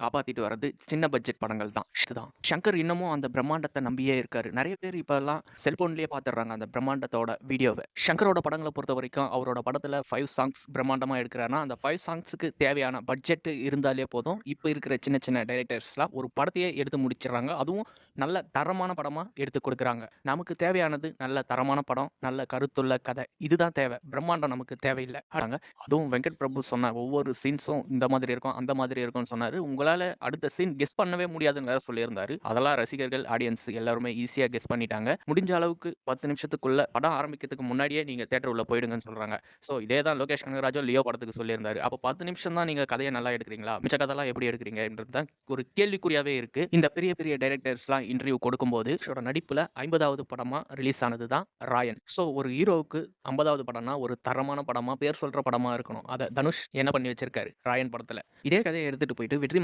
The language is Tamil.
காப்பாத்திட்டு வர்றது சின்ன பட்ஜெட் படங்கள் தான். இதுதான். சங்கர் இன்னமும் அந்த பிரம்மாண்டத்த நம்பியே இருக்காரு. நெறைய பேர் இப்பல்லாம் செல்ஃபோன்லயே பாத்துர்றாங்க அந்த பிரம்மாண்டத்தோட வீடியோவ. சங்கரோட படங்கள பொறுத்தவரைக்கும் அவரோட படத்துல 5 சாங்ஸ் பிரம்மாண்டமா எடுக்குறார்னா, அந்த 5 சாங்ஸ்‌க்கு தேவையான பட்ஜெட் இருந்தாலே போதும். இப்ப இருக்கிற சின்ன சின்ன டைரக்டர்ஸ்லாம் ஒரு படத்தையே எடுத்து முடிச்சுர்றாங்க. அதுவும் நல்ல தரமான படமா எடுத்து குடுக்குறாங்க. நமக்கு தேவையானது நல்ல தரமான படம், நல்ல கருத்துள்ள கதை. இதுதான் தேவை. பிரம்மாண்டம் நமக்கு தேவையில்ல. அதுவும் வெங்கட் பிரபு சொன்ன ஒவ்வொரு சீன்ஸும் இந்த மாதிரி இருக்கும், அந்த மாதிரி இருக்கும்னு சொன்னாரு. உங்களால அடுத்த சீன் கெஸ் பண்ணவே முடியாதுன்னு வேற சொல்லியிருந்தாரு. அதெல்லாம் ரசிகர்கள், ஆடியன்ஸ் எல்லாருமே ஈஸியா கெஸ் பண்ணிட்டாங்க. முடிஞ்ச அளவுக்கு 10 நிமிஷத்துக்குள்ள படம் ஆரம்பிக்கிறதுக்கு முன்னாடியே நீங்க தியேட்டர் உள்ள போயிடுங்கன்னு சொல்றாங்க. இதே தான் லோகேஷ் கனகராஜும் லியோ படத்துக்கு சொல்லியிருந்தாரு. அப்ப 10 நிமிஷம் தான் நீங்க கதைய நல்லா எடுக்குறீங்களா? மிச்ச கதைலாம் எப்படி எடுக்குறீங்கன்றது தான் ஒரு கேள்விக்குறியாவே இருக்கு. இந்த பெரிய பெரிய டைரக்டர்ஸ்லாம் இன்டர்வியூ கொடுக்கும்போது நடிப்புல 50வது படமா ரிலீஸ் ஆனது தான் ராயன். ஒரு ஹீரோவுக்கு 50வது படம்னா ஒரு தரமான படமா, பேர் சொல்ற படமா இருக்கணும். அத தனுஷ் என்ன பண்ணி வச்சிருக்காரு ராயன் படத்துல. இதே கதைய எடுத்துட்டு போயிட்டு வெற்றி